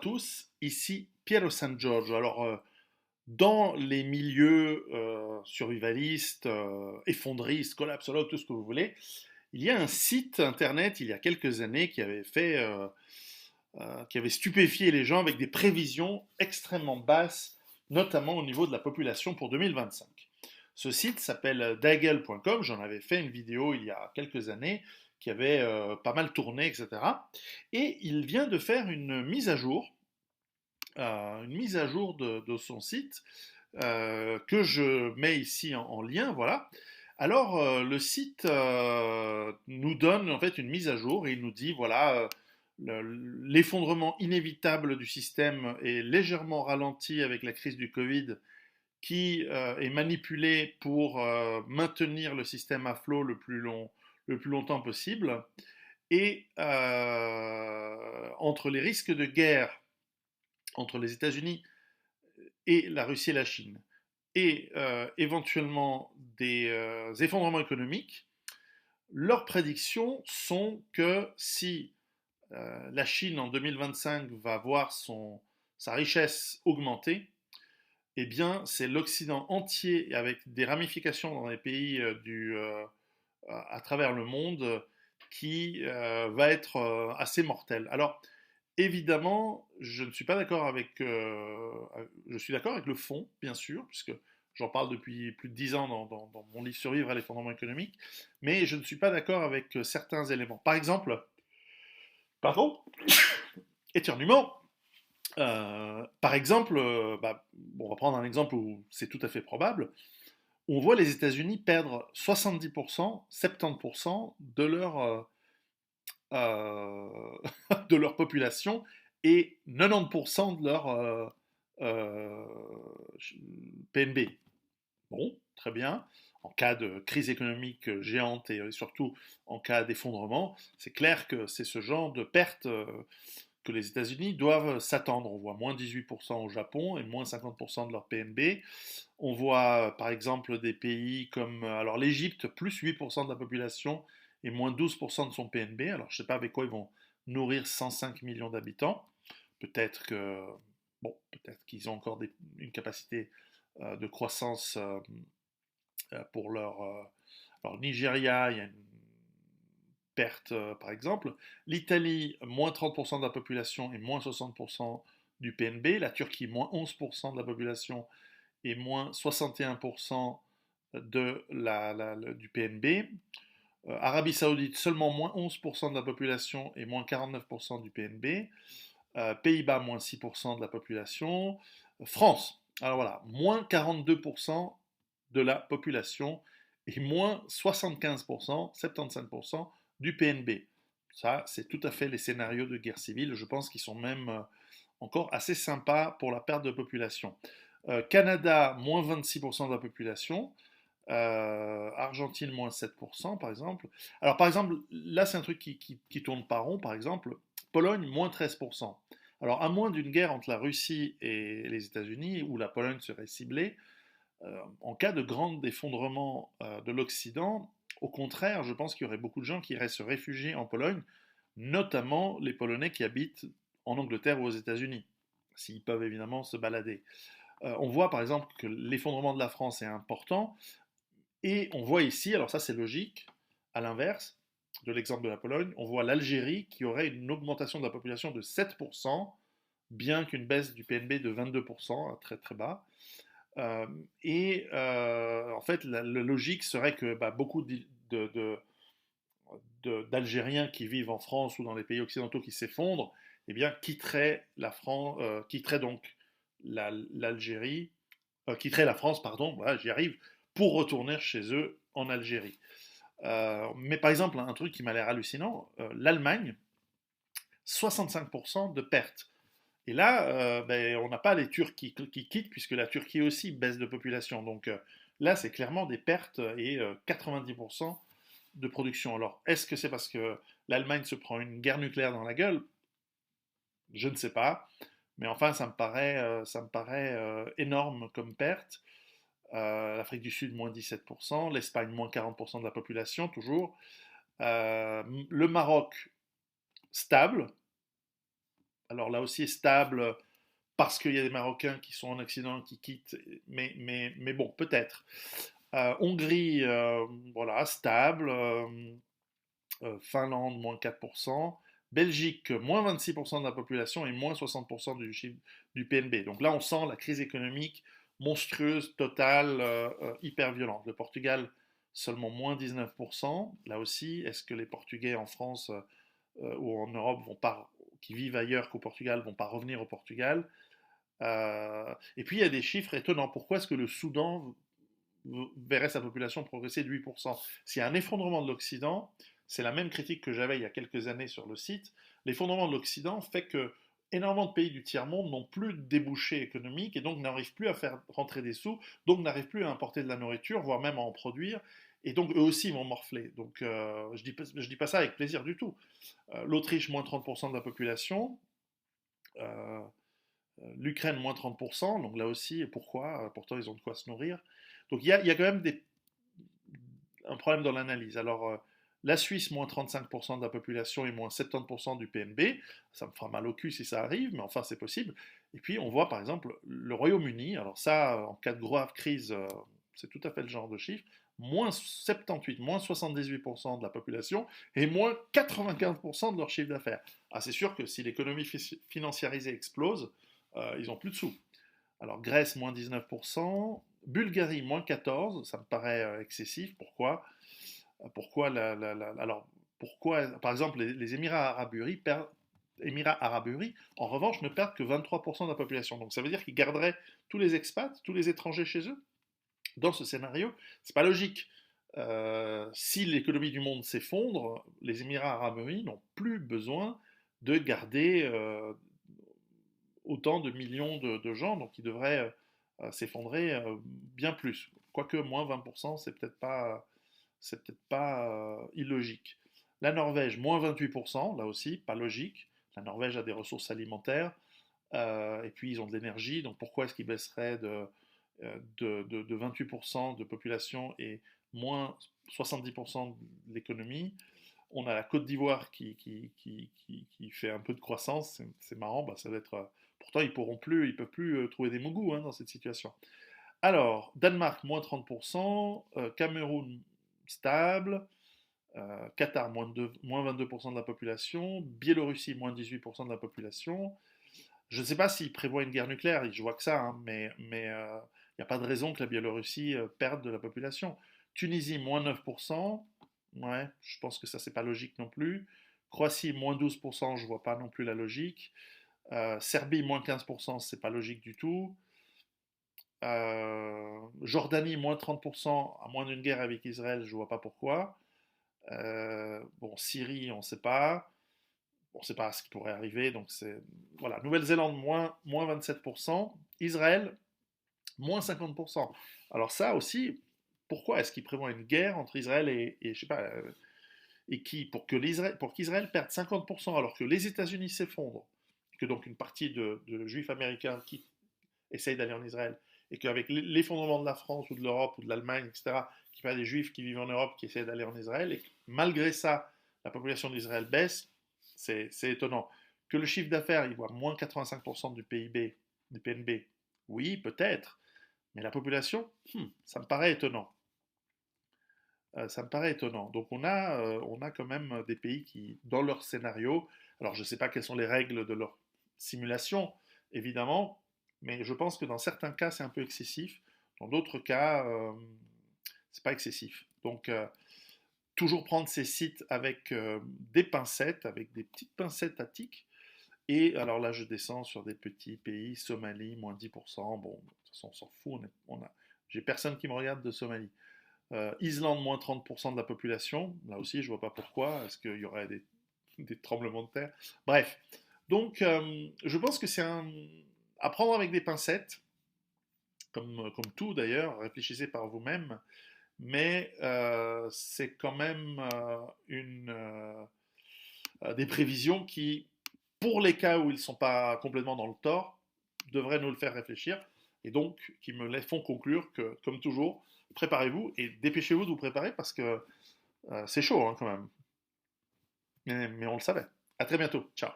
tous, ici Piero San Giorgio. Dans les milieux survivalistes, effondristes, collapsologues, tout ce que vous voulez, il y a un site internet il y a quelques années qui avait stupéfié les gens avec des prévisions extrêmement basses, notamment au niveau de la population pour 2025. Ce site s'appelle Dagel.com, j'en avais fait une vidéo il y a quelques années qui avait pas mal tourné, etc. Et il vient de faire une mise à jour de son site que je mets ici en lien, voilà. Le site nous donne en fait une mise à jour et il nous dit, voilà, l'effondrement inévitable du système est légèrement ralenti avec la crise du Covid qui est manipulée pour maintenir le système à flot le plus longtemps possible. Et entre les risques de guerre entre les États-Unis et la Russie et la Chine, et éventuellement des effondrements économiques, leurs prédictions sont que si la Chine en 2025 va voir sa richesse augmenter, eh bien c'est l'Occident entier avec des ramifications dans les pays à travers le monde qui va être assez mortel. Alors évidemment, je ne suis pas d'accord je suis d'accord avec le fond, bien sûr, puisque j'en parle depuis plus de 10 ans dans mon livre Survivre à l'effondrement économique, mais je ne suis pas d'accord avec certains éléments. Par exemple, pardon, éternuement. Par exemple, on va prendre un exemple où c'est tout à fait probable. On voit les États-Unis perdre 70%, 70% euh, de leur population et 90% de leur euh, PNB. Bon, très bien. En cas de crise économique géante et surtout en cas d'effondrement, c'est clair que c'est ce genre de perte que les États-Unis doivent s'attendre. On voit moins 18% au Japon et moins 50% de leur PNB. On voit par exemple des pays comme alors l'Égypte, plus 8% de la population et moins 12% de son PNB. Alors je ne sais pas avec quoi ils vont nourrir 105 millions d'habitants. Peut-être que peut-être qu'ils ont encore une capacité de croissance pour leur. Alors Nigeria, il y a une perte par exemple. L'Italie, moins 30% de la population et moins 60% du PNB. La Turquie, moins 11% de la population et moins 61% du PNB. Arabie Saoudite, seulement moins 11% de la population et moins 49% du PNB. Pays-Bas, moins 6% de la population. France, alors voilà, moins 42% de la population et moins 75%, 75% du PNB. Ça, c'est tout à fait les scénarios de guerre civile. Je pense qu'ils sont même encore assez sympas pour la perte de population. Canada, moins 26% de la population. Argentine, moins 7%, par exemple. Alors, par exemple, là, c'est un truc qui tourne pas rond, par exemple. Pologne, moins 13%. Alors, à moins d'une guerre entre la Russie et les États-Unis, où la Pologne serait ciblée, en cas de grand effondrement de l'Occident, au contraire, je pense qu'il y aurait beaucoup de gens qui iraient se réfugier en Pologne, notamment les Polonais qui habitent en Angleterre ou aux États-Unis, s'ils peuvent évidemment se balader. On voit par exemple que l'effondrement de la France est important, et on voit ici, alors ça c'est logique, à l'inverse de l'exemple de la Pologne, on voit l'Algérie qui aurait une augmentation de la population de 7%, bien qu'une baisse du PNB de 22%, très très bas. En fait, la logique serait que beaucoup d'Algériens qui vivent en France ou dans les pays occidentaux qui s'effondrent, eh bien, quitteraient la France, quitteraient donc l'Algérie, quitteraient la France, pardon, voilà, j'y arrive, pour retourner chez eux en Algérie. Mais par exemple, un truc qui m'a l'air hallucinant, l'Allemagne, 65% de pertes. Et là, on n'a pas les Turcs qui quittent, puisque la Turquie aussi baisse de population. Donc là, c'est clairement des pertes et 90% de production. Alors, est-ce que c'est parce que l'Allemagne se prend une guerre nucléaire dans la gueule? Je ne sais pas. Mais enfin, ça me paraît énorme comme perte. L'Afrique du Sud, moins 17%. L'Espagne, moins 40% de la population, toujours. Le Maroc, stable. Alors là aussi stable parce qu'il y a des Marocains qui sont en Occident qui quittent, mais bon, peut-être. Hongrie, voilà, stable. Finlande, moins 4%. Belgique, moins 26% de la population et moins 60% du chiffre du PNB. Donc là, on sent la crise économique monstrueuse, totale, hyper violente. Le Portugal, seulement moins 19%. Là aussi, est-ce que les Portugais en France ou en Europe vont pas, qui vivent ailleurs qu'au Portugal vont pas revenir au Portugal? Et puis il y a des chiffres étonnants. Pourquoi est-ce que le Soudan verrait sa population progresser de 8%? S'il y a un effondrement de l'Occident, c'est la même critique que j'avais il y a quelques années sur le site. L'effondrement de l'Occident fait que énormément de pays du tiers-monde n'ont plus de débouchés économiques et donc n'arrivent plus à faire rentrer des sous, donc n'arrivent plus à importer de la nourriture, voire même à en produire. Et donc eux aussi vont morfler. Donc je dis pas ça avec plaisir du tout. L'Autriche, moins 30% de la population. Euh, L'Ukraine, moins 30%. Donc là aussi, pourquoi? Pourtant, ils ont de quoi se nourrir. Donc il y a quand même un problème dans l'analyse. Alors, la Suisse, moins 35% de la population et moins 70% du PNB. Ça me fera mal au cul si ça arrive, mais enfin, c'est possible. Et puis, on voit par exemple le Royaume-Uni. Alors, ça, en cas de grave crise, c'est tout à fait le genre de chiffre. Moins 78, moins 78% de la population et moins 95% de leur chiffre d'affaires. Ah, c'est sûr que si l'économie financiarisée explose, ils n'ont plus de sous. Alors Grèce, moins 19%, Bulgarie, moins 14%, ça me paraît excessif. Pourquoi? Alors, pourquoi, par exemple, les Émirats Arabes Unis, en revanche, ne perdent que 23% de la population. Donc ça veut dire qu'ils garderaient tous les expats, tous les étrangers chez eux. Dans ce scénario, c'est pas logique. Si l'économie du monde s'effondre, les Émirats Arabes Unis n'ont plus besoin de garder autant de millions de gens, donc ils devraient s'effondrer bien plus. Quoique moins 20%, c'est peut-être pas illogique. La Norvège, moins 28%, là aussi, pas logique. La Norvège a des ressources alimentaires, et puis ils ont de l'énergie, donc pourquoi est-ce qu'ils baisseraient de 28% de population et moins 70% de l'économie? On a la Côte d'Ivoire qui fait un peu de croissance, c'est marrant, bah, ça va être. Pourtant, ils peuvent plus trouver des mogous hein, dans cette situation. Alors, Danemark, moins 30%, Cameroun, stable, Qatar, moins 22% de la population, Biélorussie, moins 18% de la population. Je ne sais pas s'ils prévoient une guerre nucléaire, je vois que ça, hein, mais il n'y a pas de raison que la Biélorussie perde de la population. Tunisie, moins 9%, ouais, je pense que ça, c'est pas logique non plus. Croatie, moins 12%, je vois pas non plus la logique. Serbie, moins 15%, c'est pas logique du tout. Jordanie, moins 30%, à moins d'une guerre avec Israël, je vois pas pourquoi. Bon, Syrie, on ne sait pas. On ne sait pas ce qui pourrait arriver. Donc c'est voilà. Nouvelle-Zélande, moins 27%. Israël, moins 50%. Alors ça aussi, pourquoi est-ce qu'ils prévoient une guerre entre Israël et je sais pas, et qui, pour qu'Israël perde 50% alors que les États-Unis s'effondrent, que donc une partie de juifs américains qui essayent d'aller en Israël, et qu'avec l'effondrement de la France ou de l'Europe ou de l'Allemagne, etc., qu'il y a des juifs qui vivent en Europe qui essayent d'aller en Israël, et que malgré ça, la population d'Israël baisse, c'est étonnant. Que le chiffre d'affaires, il voit moins 85% du PIB, du PNB, oui, peut-être, mais la population, ça me paraît étonnant. Ça me paraît étonnant. Donc on a quand même des pays qui, dans leur scénario, alors je ne sais pas quelles sont les règles de leur simulation, évidemment, mais je pense que dans certains cas c'est un peu excessif, dans d'autres cas c'est pas excessif. Donc toujours prendre ces sites avec des pincettes, avec des petites pincettes à tic. Et alors là je descends sur des petits pays, Somalie, moins 10%, bon, de toute façon on s'en fout, j'ai personne qui me regarde de Somalie. Islande, moins 30% de la population. Là aussi, je vois pas pourquoi. Est-ce qu'il y aurait des tremblements de terre? Bref. Donc, je pense que c'est à prendre avec des pincettes, comme tout d'ailleurs. Réfléchissez par vous-même. Mais c'est quand même des prévisions qui, pour les cas où ils ne sont pas complètement dans le tort, devraient nous le faire réfléchir. Et donc, qui me les font conclure que, comme toujours, préparez-vous et dépêchez-vous de vous préparer parce que c'est chaud hein, quand même. Mais on le savait. À très bientôt. Ciao.